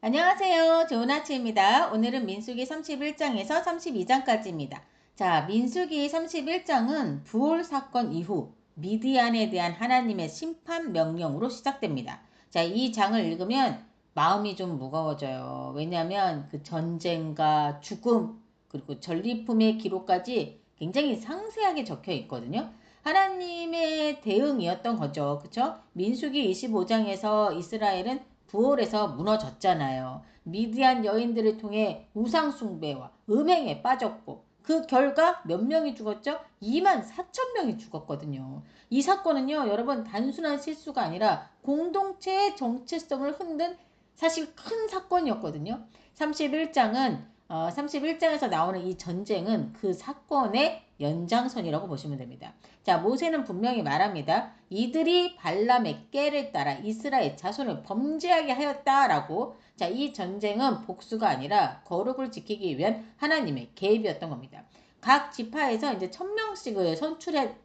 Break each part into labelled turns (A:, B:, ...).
A: 안녕하세요. 좋은 아침입니다. 오늘은 민수기 31장에서 32장까지입니다. 자, 민수기 31장은 부올 사건 이후 미디안에 대한 하나님의 심판 명령으로 시작됩니다. 자, 이 장을 읽으면 마음이 좀 무거워져요. 왜냐하면 그 전쟁과 죽음 그리고 전리품의 기록까지 굉장히 상세하게 적혀 있거든요. 하나님의 대응이었던 거죠. 그쵸? 민수기 25장에서 이스라엘은 부올에서 무너졌잖아요. 미디안 여인들을 통해 우상숭배와 음행에 빠졌고 그 결과 몇 명이 죽었죠? 2만 4천 명이 죽었거든요. 이 사건은요, 여러분 단순한 실수가 아니라 공동체의 정체성을 흔든 사실 큰 사건이었거든요. 31장에서 나오는 이 전쟁은 그 사건의 연장선이라고 보시면 됩니다. 자, 모세는 분명히 말합니다. 이들이 발람의 깨를 따라 이스라엘 자손을 범죄하게 하였다라고. 자, 이 전쟁은 복수가 아니라 거룩을 지키기 위한 하나님의 개입이었던 겁니다. 각 지파에서 이제 1000명씩을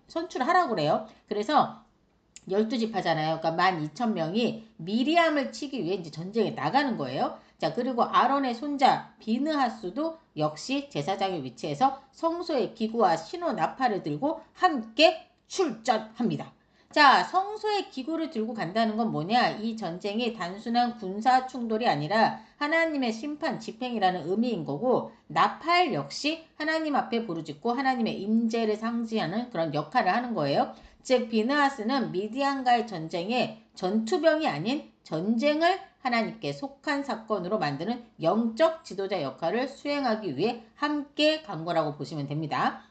A: 선출하라고 그래요. 그래서 12지파잖아요. 그러니까 12,000명이 미리암을 치기 위해 이제 전쟁에 나가는 거예요. 자, 그리고 아론의 손자 비느하스도 역시 제사장의 위치에서 성소의 기구와 신호 나팔을 들고 함께 출전합니다. 자, 성소의 기구를 들고 간다는 건 뭐냐? 이 전쟁이 단순한 군사 충돌이 아니라 하나님의 심판 집행이라는 의미인 거고, 나팔 역시 하나님 앞에 부르짖고 하나님의 임재를 상징하는 그런 역할을 하는 거예요. 즉 비느하스는 미디안과의 전쟁에 전투병이 아닌 전쟁을 하나님께 속한 사건으로 만드는 영적 지도자 역할을 수행하기 위해 함께 간 거라고 보시면 됩니다.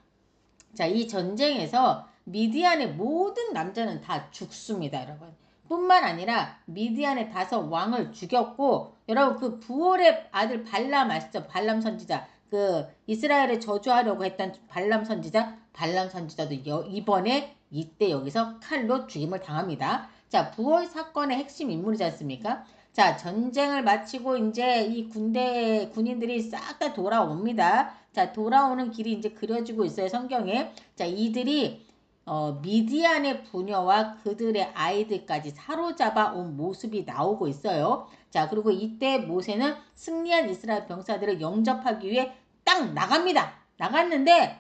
A: 자, 이 전쟁에서 미디안의 모든 남자는 다 죽습니다, 여러분. 뿐만 아니라 미디안의 5왕을 죽였고, 여러분 그 부올의 아들 발람 아시죠? 발람 선지자. 그 이스라엘을 저주하려고 했던 발람 선지자도 이번에 이때 여기서 칼로 죽임을 당합니다. 자, 부올 사건의 핵심 인물이지 않습니까? 자, 전쟁을 마치고 이제 이 군인들이 싹 다 돌아옵니다. 자, 돌아오는 길이 이제 그려지고 있어요, 성경에. 자, 이들이 미디안의 부녀와 그들의 아이들까지 사로잡아 온 모습이 나오고 있어요. 자, 그리고 이때 모세는 승리한 이스라엘 병사들을 영접하기 위해 딱 나갑니다. 나갔는데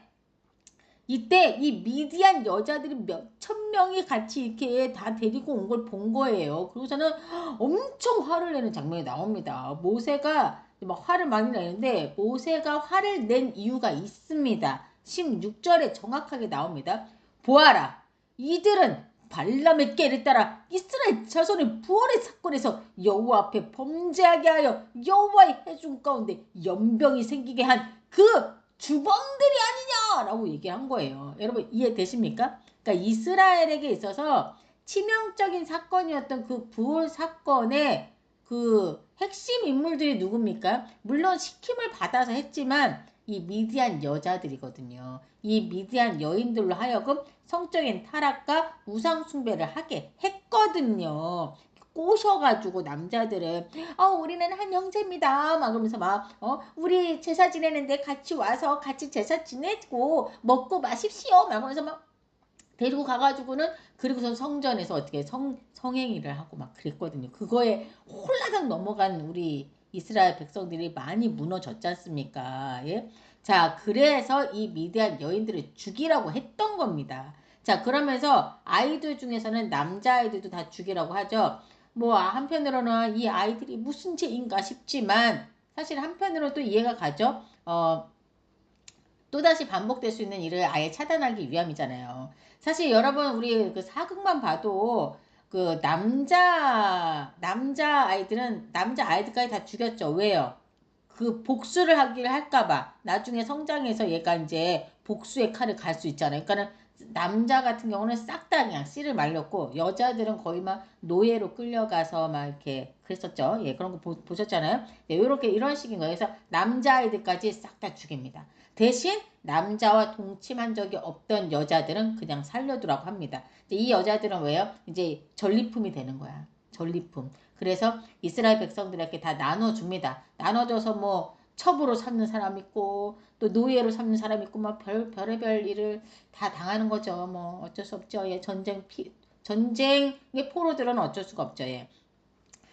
A: 이때 이 미디안 여자들이 몇천 명이 같이 이렇게 다 데리고 온 걸 본 거예요. 그러고서는 엄청 화를 내는 장면이 나옵니다. 모세가 막 화를 많이 내는데 모세가 화를 낸 이유가 있습니다. 16절에 정확하게 나옵니다. 보아라, 이들은 발람의 깨를 따라 이스라엘 자손의 부활의 사건에서 여호와 앞에 범죄하게 하여 여호와의 해중 가운데 연병이 생기게 한 그 주범들이 아니냐라고 얘기한 거예요. 여러분 이해되십니까? 그러니까 이스라엘에게 있어서 치명적인 사건이었던 그 부활 사건의 그 핵심 인물들이 누굽니까? 물론 시킴을 받아서 했지만 이 미디안 여자들이거든요. 이 미디안 여인들로 하여금 성적인 타락과 우상 숭배를 하게 했거든요. 꼬셔가지고 남자들은 우리는 한 형제입니다 막 그러면서 막 우리 제사 지내는데 같이 와서 같이 제사 지내고 먹고 마십시오 막 그러면서 막 데리고 가가지고는 그리고선 성전에서 어떻게 성행위를 하고 막 그랬거든요. 그거에 홀라당 넘어간 우리 이스라엘 백성들이 많이 무너졌지 않습니까? 예? 자, 그래서 이 미디안 여인들을 죽이라고 했던 겁니다. 자, 그러면서 아이들 중에서는 남자아이들도 다 죽이라고 하죠. 뭐 한편으로는 이 아이들이 무슨 죄인가 싶지만 사실 한편으로 또 이해가 가죠. 또다시 반복될 수 있는 일을 아예 차단하기 위함이잖아요. 사실 여러분 우리 그 사극만 봐도 그 남자 아이들까지 다 죽였죠. 왜요? 그 복수를 하기를 할까봐 나중에 성장해서 얘가 이제 복수의 칼을 갈 수 있잖아요. 그러니까는 남자 같은 경우는 싹 다 그냥 씨를 말렸고 여자들은 거의 막 노예로 끌려가서 막 이렇게 그랬었죠. 예, 그런 거 보셨잖아요. 네, 요렇게 이런 식인 거예요. 그래서 남자아이들까지 싹 다 죽입니다. 대신 남자와 동침한 적이 없던 여자들은 그냥 살려두라고 합니다. 이 여자들은 왜요? 이제 전리품이 되는 거야. 전리품. 그래서 이스라엘 백성들에게 다 나눠줍니다. 나눠줘서 뭐 첩으로 삼는 사람 있고 또 노예로 삼는 사람 있고 막 별의별 일을 다 당하는 거죠. 뭐 어쩔 수 없죠. 예, 전쟁의 포로들은 어쩔 수가 없죠. 예.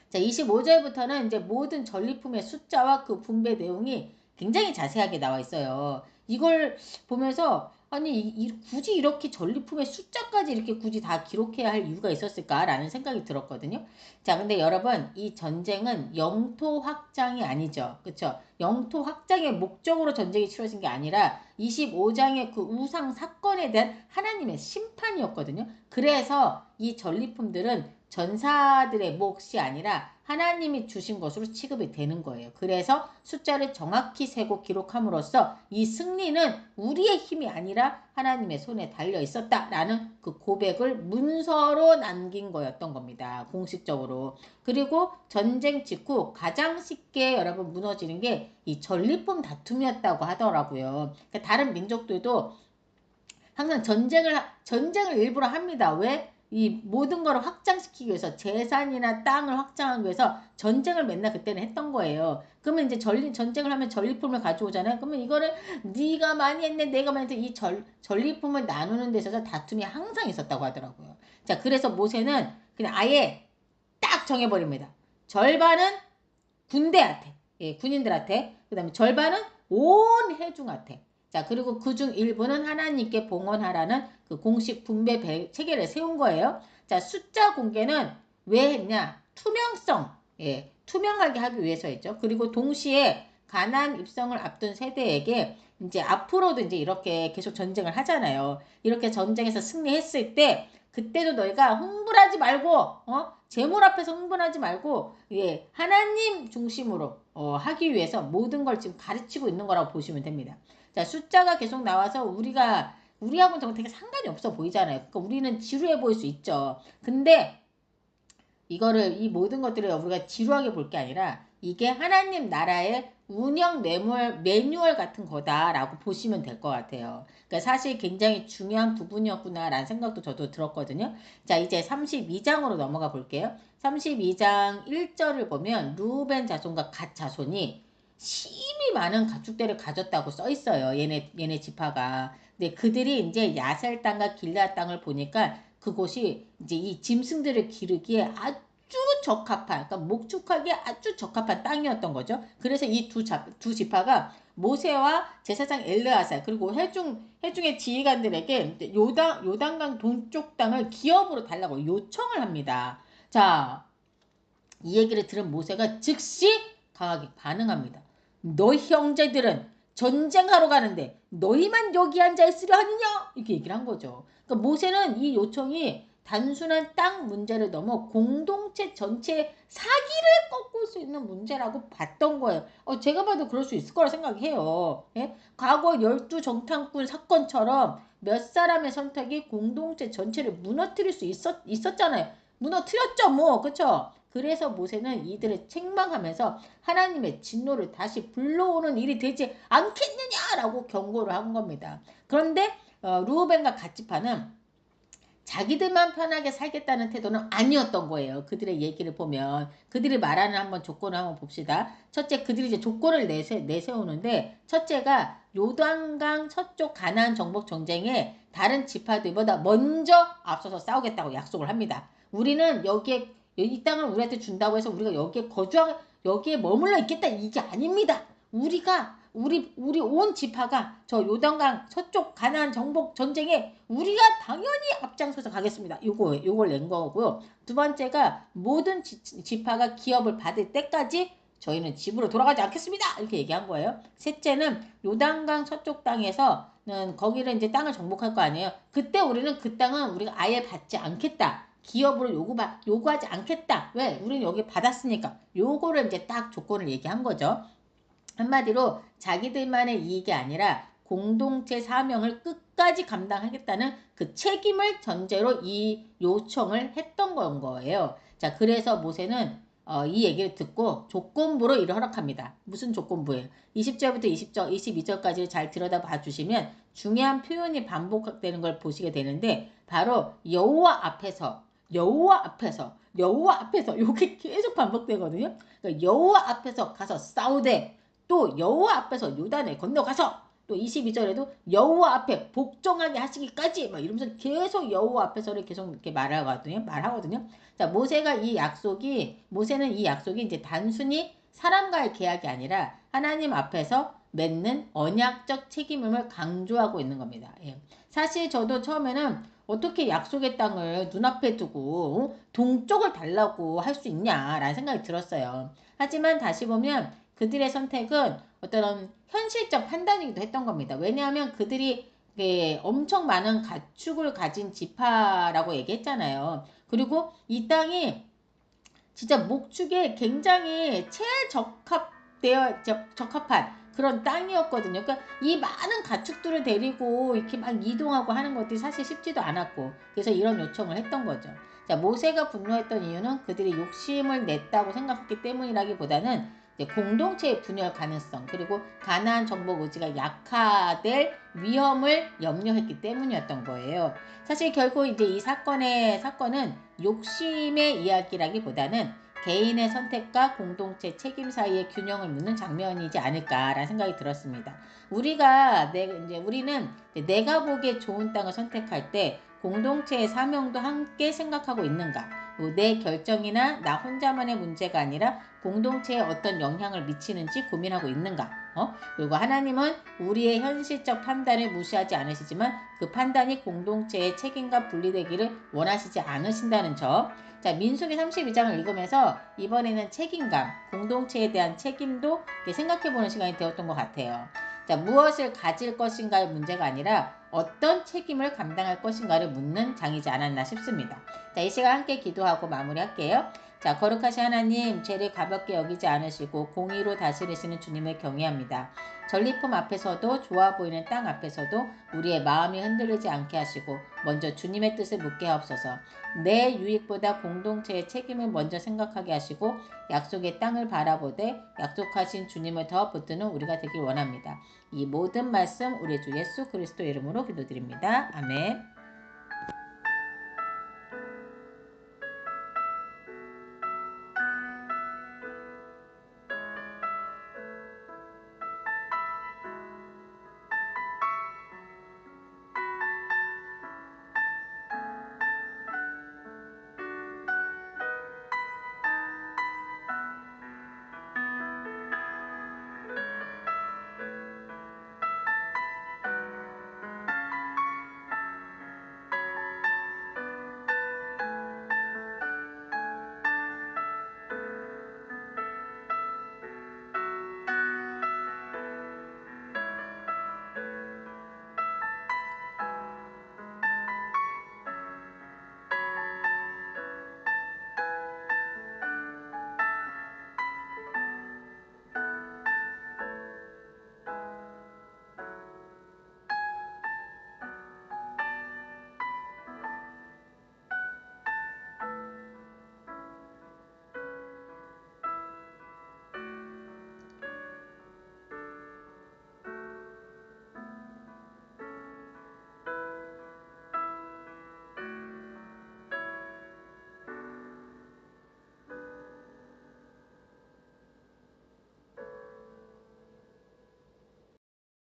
A: 자, 자, 25절부터는 이제 모든 전리품의 숫자와 그 분배 내용이 굉장히 자세하게 나와 있어요. 이걸 보면서 아니 굳이 이렇게 전리품의 숫자까지 이렇게 굳이 다 기록해야 할 이유가 있었을까라는 생각이 들었거든요. 자, 근데 여러분 이 전쟁은 영토 확장이 아니죠. 그쵸? 영토 확장의 목적으로 전쟁이 치러진 게 아니라 25장의 그 우상 사건에 대한 하나님의 심판이었거든요. 그래서 이 전리품들은 전사들의 몫이 아니라 하나님이 주신 것으로 취급이 되는 거예요. 그래서 숫자를 정확히 세고 기록함으로써 이 승리는 우리의 힘이 아니라 하나님의 손에 달려 있었다라는 그 고백을 문서로 남긴 거였던 겁니다. 공식적으로. 그리고 전쟁 직후 가장 쉽게 여러분 무너지는 게 이 전리품 다툼이었다고 하더라고요. 그러니까 다른 민족들도 항상 전쟁을 일부러 합니다. 왜? 이 모든 거를 확장시키기 위해서 재산이나 땅을 확장하기 위해서 전쟁을 맨날 그때는 했던 거예요. 그러면 이제 전쟁을 하면 전리품을 가져오잖아요. 그러면 이거를 네가 많이 했네, 내가 많이 했네, 이 전리품을 나누는 데 있어서 다툼이 항상 있었다고 하더라고요. 자, 그래서 모세는 그냥 아예 딱 정해버립니다. 절반은 군대한테, 예, 군인들한테, 그 다음에 절반은 온 회중한테. 자, 그리고 그중 일부는 하나님께 봉헌하라는 그 공식 분배 체계를 세운 거예요. 자, 숫자 공개는 왜 했냐? 투명성, 예, 투명하게 하기 위해서였죠. 그리고 동시에 가나안 입성을 앞둔 세대에게 이제 앞으로도 이제 이렇게 계속 전쟁을 하잖아요. 이렇게 전쟁에서 승리했을 때 그때도 너희가 흥분하지 말고, 재물 앞에서 흥분하지 말고, 예, 하나님 중심으로 하기 위해서 모든 걸 지금 가르치고 있는 거라고 보시면 됩니다. 자, 숫자가 계속 나와서 우리하고는 정말 되게 상관이 없어 보이잖아요. 그러니까 우리는 지루해 보일 수 있죠. 근데 이 모든 것들을 우리가 지루하게 볼 게 아니라 이게 하나님 나라의 운영 매뉴얼 같은 거다라고 보시면 될 것 같아요. 그러니까 사실 굉장히 중요한 부분이었구나라는 생각도 저도 들었거든요. 자, 이제 32장으로 넘어가 볼게요. 32장 1절을 보면 루벤 자손과 갓 자손이 심히 많은 가축대를 가졌다고 써 있어요. 얘네 지파가. 근데 그들이 이제 야셀 땅과 길앗 땅을 보니까 그곳이 이제 이 짐승들을 기르기에 아주 적합한, 그러니까 목축하기에 아주 적합한 땅이었던 거죠. 그래서 이 두 지파가 모세와 제사장 엘르아살 그리고 회중의 지휘관들에게 요단강 동쪽 땅을 기업으로 달라고 요청을 합니다. 자, 이 얘기를 들은 모세가 즉시 강하게 반응합니다. 너희 형제들은 전쟁하러 가는데 너희만 여기 앉아 있으려 하느냐? 이렇게 얘기를 한 거죠. 그러니까 모세는 이 요청이 단순한 땅 문제를 넘어 공동체 전체의 사기를 꺾을 수 있는 문제라고 봤던 거예요. 제가 봐도 그럴 수 있을 거라 생각해요. 예? 과거 12정탐꾼 사건처럼 몇 사람의 선택이 공동체 전체를 무너뜨릴 수 있었잖아요. 무너뜨렸죠, 뭐. 그쵸? 그래서 모세는 이들을 책망하면서 하나님의 진노를 다시 불러오는 일이 되지 않겠느냐라고 경고를 한 겁니다. 그런데 루벤과 갓지파는 자기들만 편하게 살겠다는 태도는 아니었던 거예요. 그들의 얘기를 보면 그들이 말하는 한번 조건을 한번 봅시다. 첫째, 그들이 이제 조건을 내세우는데 첫째가 요단강 서쪽 가나안 정복 전쟁에 다른 지파들보다 먼저 앞서서 싸우겠다고 약속을 합니다. 우리는 이 땅을 우리한테 준다고 해서 우리가 여기에 머물러 있겠다 이게 아닙니다. 우리 온 지파가 저 요단강 서쪽 가나안 정복 전쟁에 우리가 당연히 앞장서서 가겠습니다. 요걸 낸 거고요. 두 번째가 모든 지파가 기업을 받을 때까지 저희는 집으로 돌아가지 않겠습니다. 이렇게 얘기한 거예요. 셋째는 요단강 서쪽 땅에서는 거기를 이제 땅을 정복할 거 아니에요. 그때 우리는 그 땅은 우리가 아예 받지 않겠다. 기업으로 요구하지 않겠다. 왜? 우리는 여기 받았으니까. 요거를 이제 딱 조건을 얘기한 거죠. 한마디로 자기들만의 이익이 아니라 공동체 사명을 끝까지 감당하겠다는 그 책임을 전제로 이 요청을 했던 건 거예요. 자, 그래서 모세는 이 얘기를 듣고 조건부로 이를 허락합니다. 무슨 조건부예요? 20절부터 22절까지 잘 들여다봐 주시면 중요한 표현이 반복되는 걸 보시게 되는데 바로 여호와 앞에서 이게 계속 반복되거든요. 그러니까 여호와 앞에서 가서 싸우되 또 여호와 앞에서 요단을 건너가서 또 22절에도 여호와 앞에 복종하게 하시기까지 막 이러면서 계속 여호와 앞에서를 계속 이렇게 말하거든요. 자, 모세는 이 약속이 이제 단순히 사람과의 계약이 아니라 하나님 앞에서 맺는 언약적 책임임을 강조하고 있는 겁니다. 예. 사실 저도 처음에는 어떻게 약속의 땅을 눈앞에 두고 동쪽을 달라고 할 수 있냐라는 생각이 들었어요. 하지만 다시 보면 그들의 선택은 어떤 현실적 판단이기도 했던 겁니다. 왜냐하면 그들이 엄청 많은 가축을 가진 지파라고 얘기했잖아요. 그리고 이 땅이 진짜 목축에 굉장히 적합한 그런 땅이었거든요. 그러니까 이 많은 가축들을 데리고 이렇게 막 이동하고 하는 것들이 사실 쉽지도 않았고, 그래서 이런 요청을 했던 거죠. 자, 모세가 분노했던 이유는 그들이 욕심을 냈다고 생각했기 때문이라기보다는 이제 공동체의 분열 가능성, 그리고 가나안 정복 의지가 약화될 위험을 염려했기 때문이었던 거예요. 사실 결국 이제 이 사건은 욕심의 이야기라기보다는 개인의 선택과 공동체 책임 사이의 균형을 묻는 장면이지 않을까라는 생각이 들었습니다. 우리는 내가 보기에 좋은 땅을 선택할 때 공동체의 사명도 함께 생각하고 있는가? 내 결정이나 나 혼자만의 문제가 아니라 공동체에 어떤 영향을 미치는지 고민하고 있는가? 그리고 하나님은 우리의 현실적 판단을 무시하지 않으시지만 그 판단이 공동체의 책임과 분리되기를 원하시지 않으신다는 점. 자, 민수기 32장을 읽으면서 이번에는 책임감, 공동체에 대한 책임도 생각해보는 시간이 되었던 것 같아요. 자, 무엇을 가질 것인가의 문제가 아니라 어떤 책임을 감당할 것인가를 묻는 장이지 않았나 싶습니다. 자, 이 시간 함께 기도하고 마무리할게요. 자, 거룩하신 하나님, 죄를 가볍게 여기지 않으시고 공의로 다스리시는 주님을 경외합니다. 전리품 앞에서도 좋아 보이는 땅 앞에서도 우리의 마음이 흔들리지 않게 하시고 먼저 주님의 뜻을 묻게 하옵소서. 내 유익보다 공동체의 책임을 먼저 생각하게 하시고 약속의 땅을 바라보되 약속하신 주님을 더 붙드는 우리가 되길 원합니다. 이 모든 말씀 우리 주 예수 그리스도 이름으로 기도드립니다. 아멘.